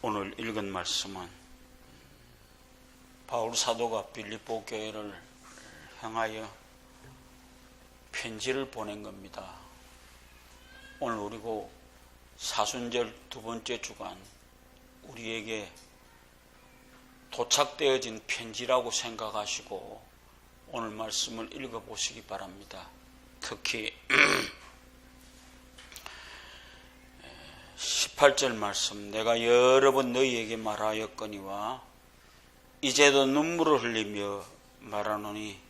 오늘 읽은 말씀은 바울 사도가 빌립보 교회를 향하여 편지를 보낸 겁니다. 오늘 그리고 사순절 두 번째 주간 우리에게 도착되어진 편지라고 생각하시고 오늘 말씀을 읽어보시기 바랍니다. 특히 18절 말씀, 내가 여러 번 너희에게 말하였거니와 이제도 눈물을 흘리며 말하노니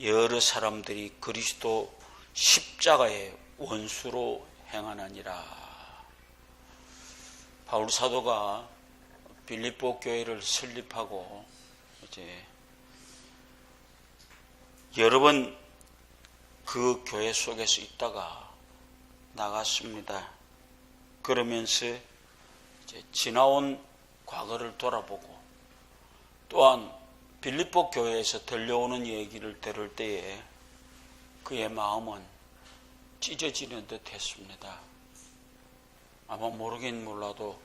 여러 사람들이 그리스도 십자가의 원수로 행하느니라. 바울 사도가 빌립보 교회를 설립하고 이제 여러 번 그 교회 속에서 있다가 나갔습니다. 그러면서 이제 지나온 과거를 돌아보고 또한 빌립보 교회에서 들려오는 얘기를 들을 때에 그의 마음은 찢어지는 듯 했습니다. 아마 모르긴 몰라도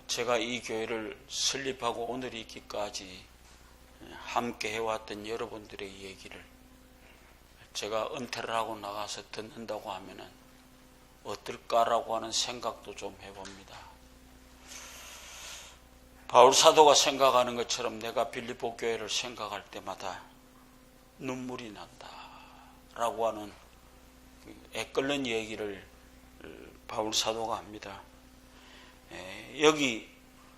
제가 이 교회를 설립하고 오늘 있기까지 함께 해왔던 여러분들의 얘기를 제가 은퇴를 하고 나가서 듣는다고 하면은 어떨까라고 하는 생각도 좀 해봅니다. 바울 사도가 생각하는 것처럼 내가 빌립보 교회를 생각할 때마다 눈물이 난다 라고 하는 애끓는 얘기를 바울 사도가 합니다. 여기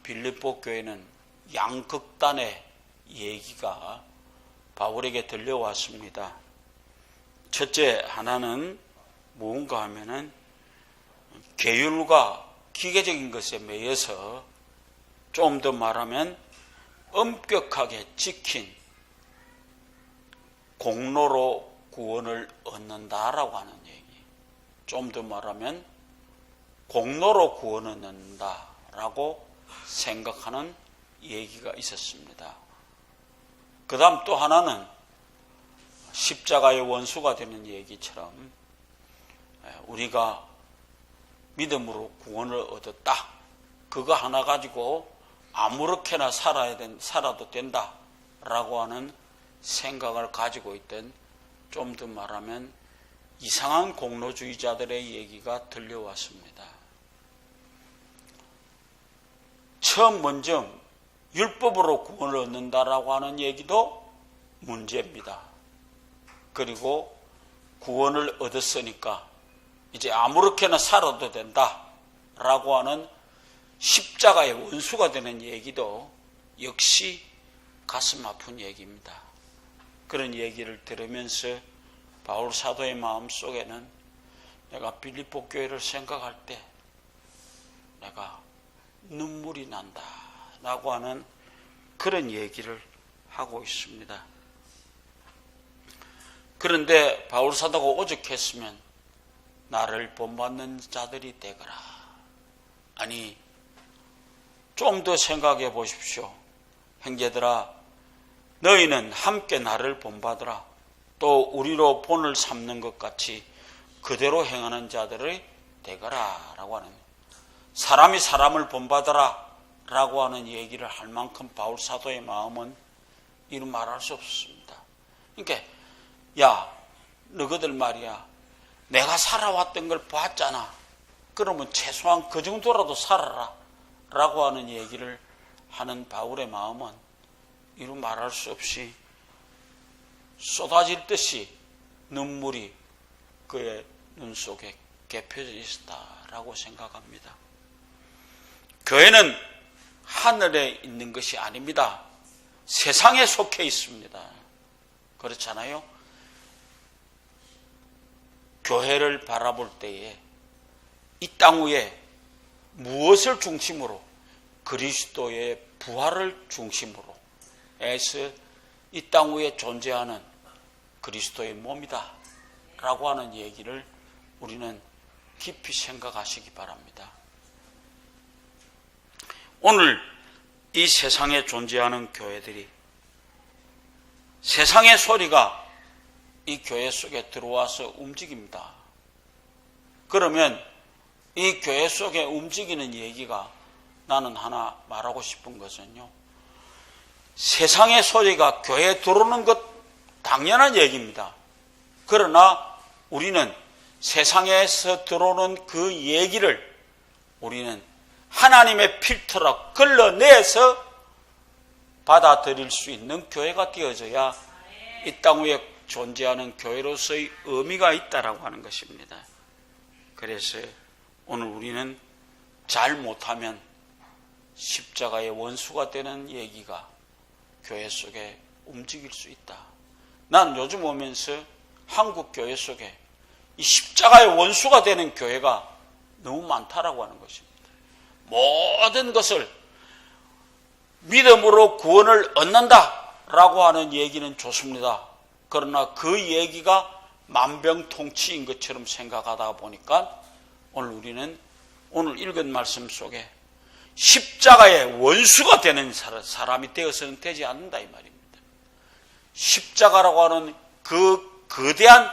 빌립보 교회는 양극단의 얘기가 바울에게 들려왔습니다. 첫째 하나는 무언가 하면은 계율과 기계적인 것에 매여서 좀 더 말하면 엄격하게 지킨 공로로 구원을 얻는다라고 하는 얘기. 좀 더 말하면 공로로 구원을 얻는다라고 생각하는 얘기가 있었습니다. 그 다음 또 하나는 십자가의 원수가 되는 얘기처럼 우리가 믿음으로 구원을 얻었다. 그거 하나 가지고 아무렇게나 살아도 된다라고 하는 생각을 가지고 있던 좀 더 말하면 이상한 공로주의자들의 얘기가 들려왔습니다. 처음 먼저 율법으로 구원을 얻는다라고 하는 얘기도 문제입니다. 그리고 구원을 얻었으니까 이제 아무렇게나 살아도 된다라고 하는 십자가의 원수가 되는 얘기도 역시 가슴 아픈 얘기입니다. 그런 얘기를 들으면서 바울 사도의 마음속에는 내가 빌립보 교회를 생각할 때 내가 눈물이 난다라고 하는 그런 얘기를 하고 있습니다. 그런데 바울 사도가 오죽했으면 나를 본받는 자들이 되거라. 아니, 좀 더 생각해 보십시오. 형제들아, 너희는 함께 나를 본받으라. 또 우리로 본을 삼는 것 같이 그대로 행하는 자들이 되거라. 라고 하는, 사람이 사람을 본받으라. 라고 하는 얘기를 할 만큼 바울 사도의 마음은 이루 말할 수 없습니다. 그러니까 야, 너희들 말이야, 내가 살아왔던 걸 봤잖아. 그러면 최소한 그 정도라도 살아라 라고 하는 얘기를 하는 바울의 마음은 이루 말할 수 없이 쏟아질 듯이 눈물이 그의 눈 속에 개펴져 있었다라고 생각합니다. 교회는 하늘에 있는 것이 아닙니다. 세상에 속해 있습니다. 그렇잖아요? 교회를 바라볼 때에 이 땅 위에 무엇을 중심으로? 그리스도의 부활을 중심으로 해서 이 땅 위에 존재하는 그리스도의 몸이다 라고 하는 얘기를 우리는 깊이 생각하시기 바랍니다. 오늘 이 세상에 존재하는 교회들이 세상의 소리가 이 교회 속에 들어와서 움직입니다. 그러면 이 교회 속에 움직이는 얘기가 나는 하나 말하고 싶은 것은요, 세상의 소리가 교회에 들어오는 것 당연한 얘기입니다. 그러나 우리는 세상에서 들어오는 그 얘기를 우리는 하나님의 필터로 걸러내서 받아들일 수 있는 교회가 되어져야 이 땅 위에 존재하는 교회로서의 의미가 있다라고 하는 것입니다. 그래서 오늘 우리는 잘 못하면 십자가의 원수가 되는 얘기가 교회 속에 움직일 수 있다. 난 요즘 오면서 한국 교회 속에 이 십자가의 원수가 되는 교회가 너무 많다라고 하는 것입니다. 모든 것을 믿음으로 구원을 얻는다라고 하는 얘기는 좋습니다. 그러나 그 얘기가 만병통치인 것처럼 생각하다 보니까 오늘 우리는 오늘 읽은 말씀 속에 십자가의 원수가 되는 사람이 되어서는 되지 않는다 이 말입니다. 십자가라고 하는 그 거대한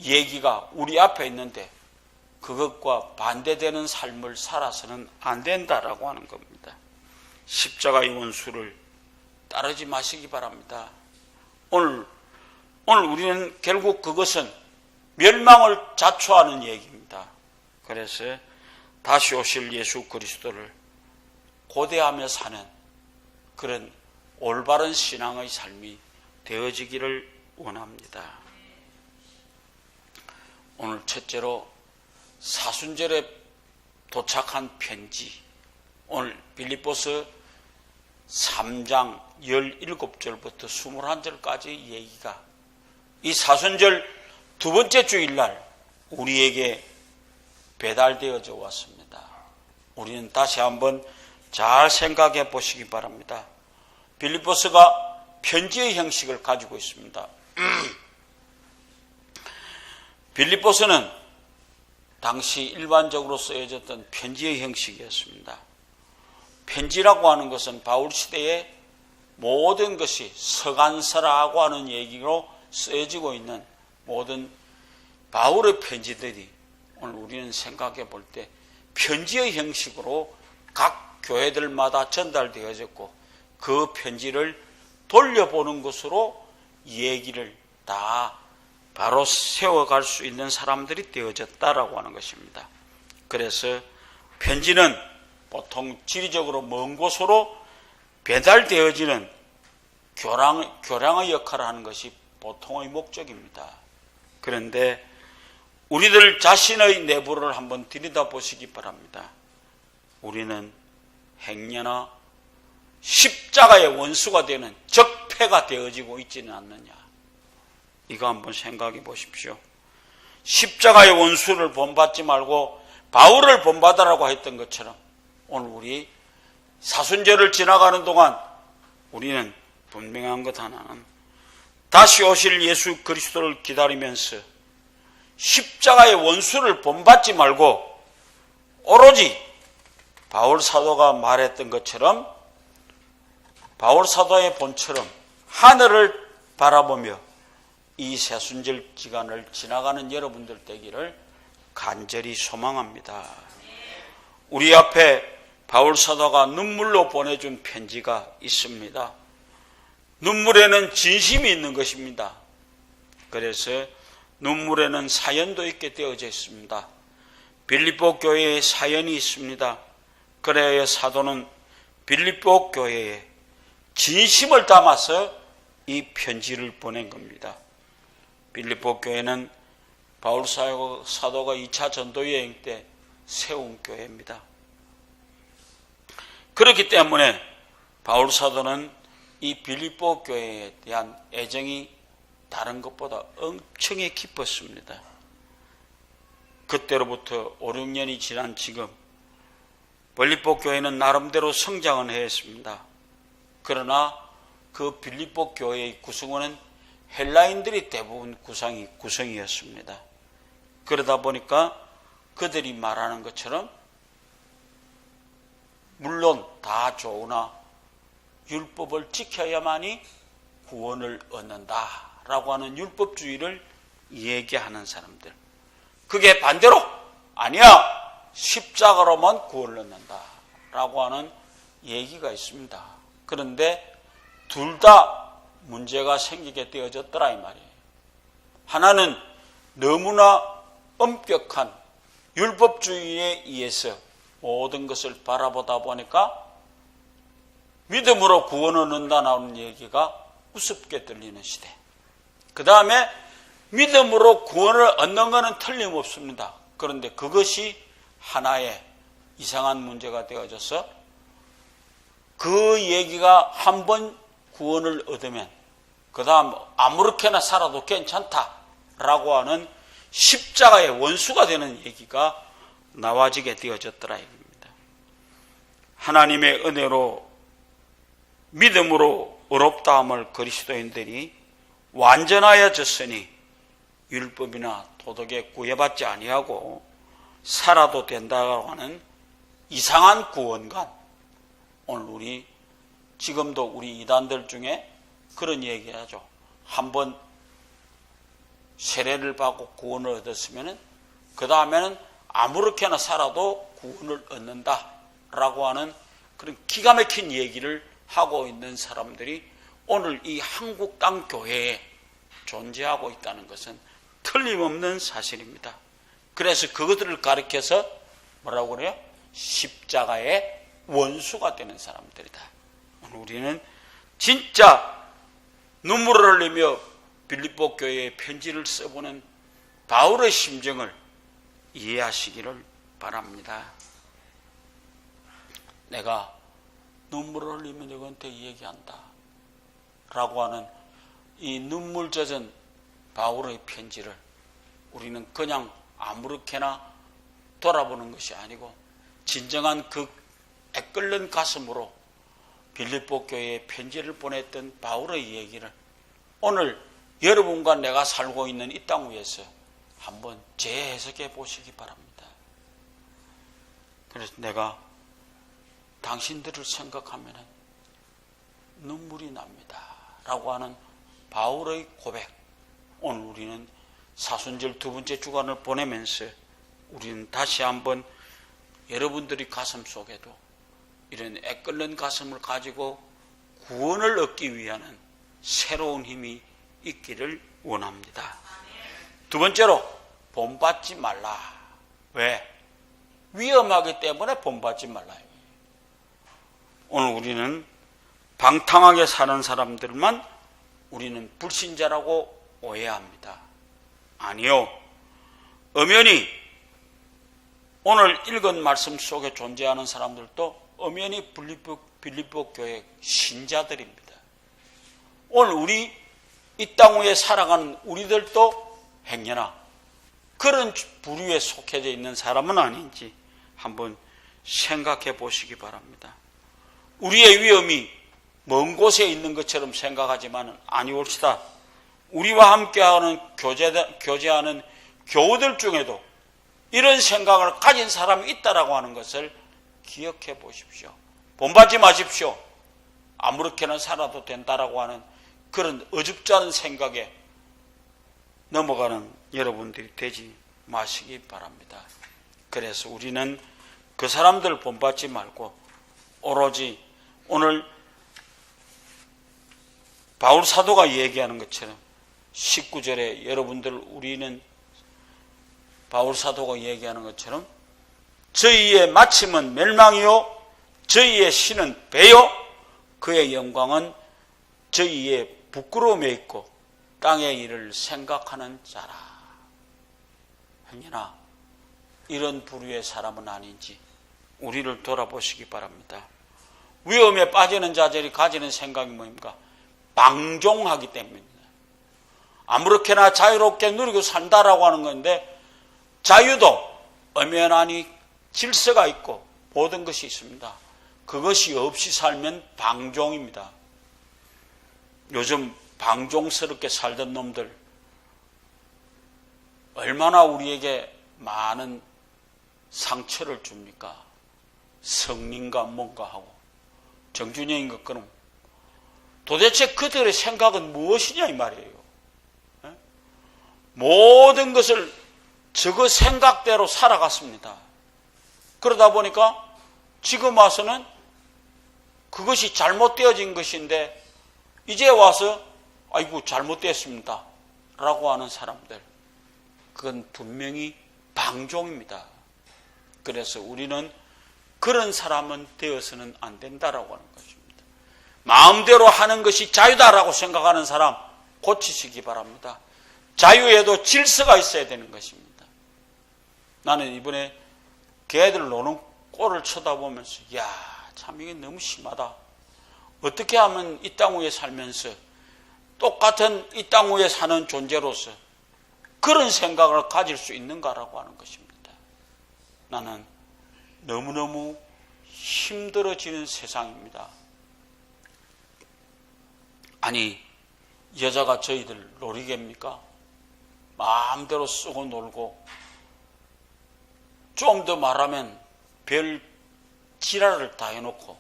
얘기가 우리 앞에 있는데 그것과 반대되는 삶을 살아서는 안 된다라고 하는 겁니다. 십자가의 원수를 따르지 마시기 바랍니다. 오늘 우리는 결국 그것은 멸망을 자초하는 얘기입니다. 그래서 다시 오실 예수 그리스도를 고대하며 사는 그런 올바른 신앙의 삶이 되어지기를 원합니다. 오늘 첫째로 사순절에 도착한 편지, 오늘 빌립보서 3장 17절부터 21절까지 얘기가 이 사순절 두 번째 주일날 우리에게 배달되어져 왔습니다. 우리는 다시 한번 잘 생각해 보시기 바랍니다. 빌립보서가 편지의 형식을 가지고 있습니다. 빌립보서는 당시 일반적으로 쓰여졌던 편지의 형식이었습니다. 편지라고 하는 것은 바울 시대의 모든 것이 서간서라고 하는 얘기로 쓰여지고 있는 모든 바울의 편지들이 오늘 우리는 생각해 볼 때 편지의 형식으로 각 교회들마다 전달되어졌고 그 편지를 돌려보는 것으로 얘기를 다 바로 세워갈 수 있는 사람들이 되어졌다라고 하는 것입니다. 그래서 편지는 보통 지리적으로 먼 곳으로 배달되어지는 교량의 역할을 하는 것이 보통의 목적입니다. 그런데 우리들 자신의 내부를 한번 들여다보시기 바랍니다. 우리는 행여나 십자가의 원수가 되는 적폐가 되어지고 있지는 않느냐. 이거 한번 생각해 보십시오. 십자가의 원수를 본받지 말고 바울을 본받으라고 했던 것처럼 오늘 우리 사순절을 지나가는 동안 우리는 분명한 것 하나는 다시 오실 예수 그리스도를 기다리면서 십자가의 원수를 본받지 말고 오로지 바울 사도가 말했던 것처럼 바울 사도의 본처럼 하늘을 바라보며 이 사순절 기간을 지나가는 여러분들 되기를 간절히 소망합니다. 우리 앞에 바울 사도가 눈물로 보내준 편지가 있습니다. 눈물에는 진심이 있는 것입니다. 그래서 눈물에는 사연도 있게 되어져 있습니다. 빌립보 교회에 사연이 있습니다. 그래야 사도는 빌립보 교회에 진심을 담아서 이 편지를 보낸 겁니다. 빌립보 교회는 바울 사도가 2차 전도 여행 때 세운 교회입니다. 그렇기 때문에 바울 사도는 이 빌립보 교회에 대한 애정이 다른 것보다 엄청나게 깊었습니다. 그때로부터 5, 6년이 지난 지금 빌립보 교회는 나름대로 성장은 했습니다. 그러나 그 빌립보 교회의 구성원은 헬라인들이 대부분 구성이었습니다. 그러다 보니까 그들이 말하는 것처럼 물론 다 좋으나 율법을 지켜야만이 구원을 얻는다라고 하는 율법주의를 얘기하는 사람들. 그게 반대로 아니야, 십자가로만 구원을 얻는다. 라고 하는 얘기가 있습니다. 그런데 둘 다 문제가 생기게 되어졌더라 이 말이에요. 하나는 너무나 엄격한 율법주의에 의해서 모든 것을 바라보다 보니까 믿음으로 구원을 얻는다 나오는 얘기가 우습게 들리는 시대. 그 다음에 믿음으로 구원을 얻는 것은 틀림없습니다. 그런데 그것이 하나의 이상한 문제가 되어져서 그 얘기가 한번 구원을 얻으면 그 다음 아무렇게나 살아도 괜찮다라고 하는 십자가의 원수가 되는 얘기가 나와지게 되어졌더라 얘기입니다. 하나님의 은혜로 믿음으로 의롭다함을 그리스도인들이 완전하여졌으니 율법이나 도덕에 구애받지 아니하고 살아도 된다고 하는 이상한 구원관. 오늘 우리 지금도 우리 이단들 중에 그런 얘기하죠. 한번 세례를 받고 구원을 얻었으면 그 다음에는 아무렇게나 살아도 구원을 얻는다라고 하는 그런 기가 막힌 얘기를 하고 있는 사람들이 오늘 이 한국 땅 교회에 존재하고 있다는 것은 틀림없는 사실입니다. 그래서 그것들을 가리켜서 뭐라고 그래요? 십자가의 원수가 되는 사람들이다. 오늘 우리는 진짜 눈물을 흘리며 빌립보 교회에 편지를 써보는 바울의 심정을 이해하시기를 바랍니다. 내가 눈물을 흘리며 너한테 얘기한다 라고 하는 이 눈물 젖은 바울의 편지를 우리는 그냥 아무렇게나 돌아보는 것이 아니고 진정한 그 애끓는 가슴으로 빌립보 교회에 편지를 보냈던 바울의 얘기를 오늘 여러분과 내가 살고 있는 이 땅 위에서 한번 재해석해 보시기 바랍니다. 그래서 내가 당신들을 생각하면 눈물이 납니다 라고 하는 바울의 고백. 오늘 우리는 사순절 두 번째 주간을 보내면서 우리는 다시 한번 여러분들이 가슴 속에도 이런 애끓는 가슴을 가지고 구원을 얻기 위한 새로운 힘이 있기를 원합니다. 두 번째로 본받지 말라. 왜? 위험하기 때문에 본받지 말라. 오늘 우리는 방탕하게 사는 사람들만 우리는 불신자라고 오해합니다. 아니요. 엄연히 오늘 읽은 말씀 속에 존재하는 사람들도 엄연히 빌립보 교회 신자들입니다. 오늘 우리 이 땅 위에 살아가는 우리들도 행여나 그런 부류에 속해져 있는 사람은 아닌지 한번 생각해 보시기 바랍니다. 우리의 위험이 먼 곳에 있는 것처럼 생각하지만 아니올시다. 우리와 함께하는 교제하는 교우들 중에도 이런 생각을 가진 사람이 있다라고 하는 것을 기억해 보십시오. 본받지 마십시오. 아무렇게나 살아도 된다라고 하는 그런 어줍지 않은 생각에 넘어가는 여러분들이 되지 마시기 바랍니다. 그래서 우리는 그 사람들 본받지 말고 오로지 오늘 바울 사도가 얘기하는 것처럼 19절에 여러분들 우리는 바울 사도가 얘기하는 것처럼 저희의 마침은 멸망이요 저희의 신은 배요 그의 영광은 저희의 부끄러움에 있고 땅의 일을 생각하는 자라. 행여나 이런 부류의 사람은 아닌지 우리를 돌아보시기 바랍니다. 위험에 빠지는 자들이 가지는 생각이 뭡니까? 방종하기 때문입니다. 아무렇게나 자유롭게 누리고 산다라고 하는 건데 자유도 엄연하니 질서가 있고 모든 것이 있습니다. 그것이 없이 살면 방종입니다. 요즘 방종스럽게 살던 놈들 얼마나 우리에게 많은 상처를 줍니까? 성린가 뭔가 하고 정준영인 것처럼 도대체 그들의 생각은 무엇이냐 이 말이에요. 모든 것을 저그 생각대로 살아갔습니다. 그러다 보니까 지금 와서는 그것이 잘못되어진 것인데 이제 와서 아이고 잘못됐습니다 라고 하는 사람들, 그건 분명히 방종입니다. 그래서 우리는 그런 사람은 되어서는 안 된다라고 하는 것입니다. 마음대로 하는 것이 자유다라고 생각하는 사람 고치시기 바랍니다. 자유에도 질서가 있어야 되는 것입니다. 나는 이번에 개들 노는 꼴을 쳐다보면서 참 이게 너무 심하다. 어떻게 하면 이 땅 위에 살면서 똑같은 이 땅 위에 사는 존재로서 그런 생각을 가질 수 있는가라고 하는 것입니다. 나는 너무너무 힘들어지는 세상입니다. 아니, 여자가 저희들 놀이개입니까? 마음대로 쓰고 놀고, 좀 더 말하면 별 지랄을 다 해놓고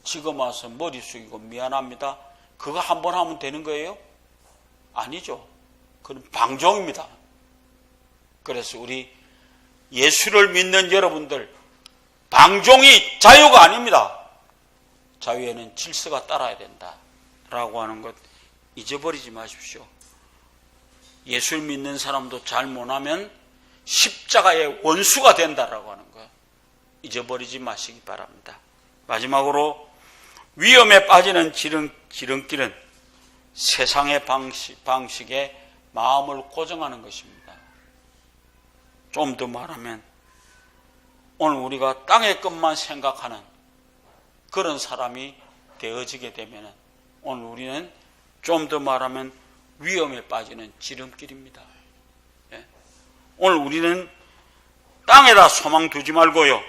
지금 와서 머리 숙이고 미안합니다, 그거 한 번 하면 되는 거예요? 아니죠. 그건 방종입니다. 그래서 우리 예수를 믿는 여러분들, 방종이 자유가 아닙니다. 자유에는 질서가 따라야 된다라고 하는 것 잊어버리지 마십시오. 예수를 믿는 사람도 잘못하면 십자가의 원수가 된다라고 하는 것 잊어버리지 마시기 바랍니다. 마지막으로 위험에 빠지는 지름길은 세상의 방식에 마음을 고정하는 것입니다. 좀 더 말하면 오늘 우리가 땅의 것만 생각하는 그런 사람이 되어지게 되면 오늘 우리는 좀 더 말하면 위험에 빠지는 지름길입니다. 오늘 우리는 땅에다 소망 두지 말고요,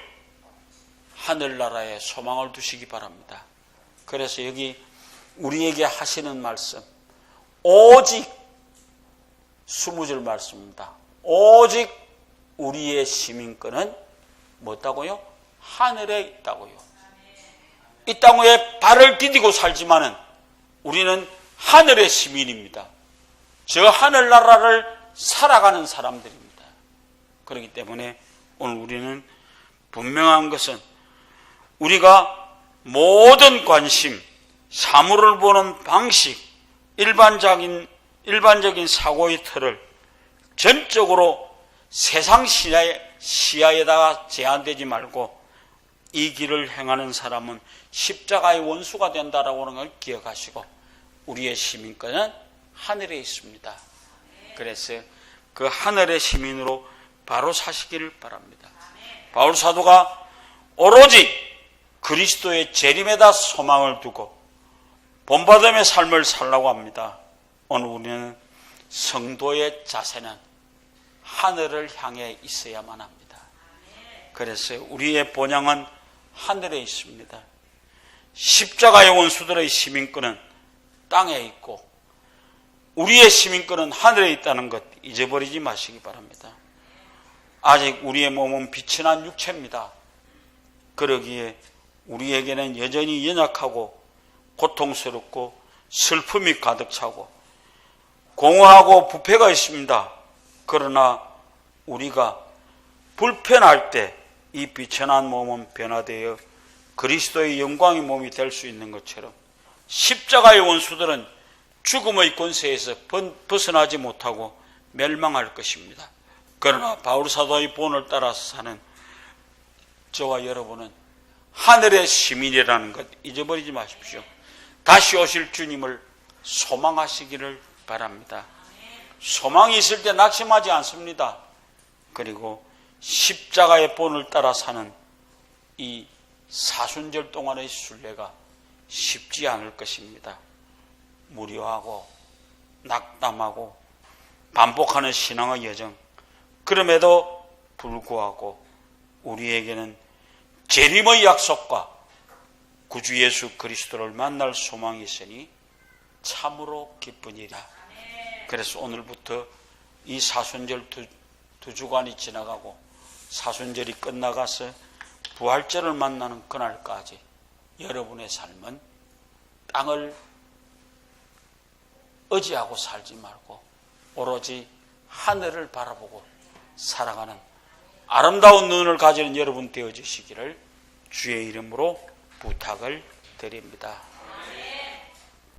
하늘나라에 소망을 두시기 바랍니다. 그래서 여기 우리에게 하시는 말씀, 오직 20절 말씀입니다. 오직 우리의 시민권은 뭐다고요? 하늘에 있다고요. 이 땅 위에 발을 디디고 살지만은 우리는 하늘의 시민입니다. 저 하늘나라를 살아가는 사람들입니다. 그렇기 때문에 오늘 우리는 분명한 것은 우리가 모든 관심, 사물을 보는 방식, 일반적인 사고의 틀을 전적으로 세상 시야에다가 제한되지 말고 이 길을 행하는 사람은 십자가의 원수가 된다라고 하는 걸 기억하시고 우리의 시민권은 하늘에 있습니다. 그래서 그 하늘의 시민으로 바로 사시기를 바랍니다. 바울 사도가 오로지 그리스도의 재림에다 소망을 두고 본받음의 삶을 살라고 합니다. 오늘 우리는 성도의 자세는 하늘을 향해 있어야만 합니다. 그래서 우리의 본향은 하늘에 있습니다. 십자가의 원수들의 시민권은 땅에 있고 우리의 시민권은 하늘에 있다는 것 잊어버리지 마시기 바랍니다. 아직 우리의 몸은 빛이 난 육체입니다. 그러기에 우리에게는 여전히 연약하고 고통스럽고 슬픔이 가득 차고 공허하고 부패가 있습니다. 그러나 우리가 불편할 때 이 빛이 난 몸은 변화되어 그리스도의 영광의 몸이 될 수 있는 것처럼 십자가의 원수들은 죽음의 권세에서 벗어나지 못하고 멸망할 것입니다. 그러나 바울 사도의 본을 따라서 사는 저와 여러분은 하늘의 시민이라는 것 잊어버리지 마십시오. 다시 오실 주님을 소망하시기를 바랍니다. 소망이 있을 때 낙심하지 않습니다. 그리고 십자가의 본을 따라 사는 이 사순절 동안의 순례가 쉽지 않을 것입니다. 무료하고 낙담하고 반복하는 신앙의 여정, 그럼에도 불구하고 우리에게는 재림의 약속과 구주 예수 그리스도를 만날 소망이 있으니 참으로 기쁘니라. 그래서 오늘부터 이 사순절 두 주간이 지나가고 사순절이 끝나가서 부활절을 만나는 그날까지 여러분의 삶은 땅을 의지하고 살지 말고 오로지 하늘을 바라보고 살아가는 아름다운 눈을 가지는 여러분 되어주시기를 주의 이름으로 부탁을 드립니다.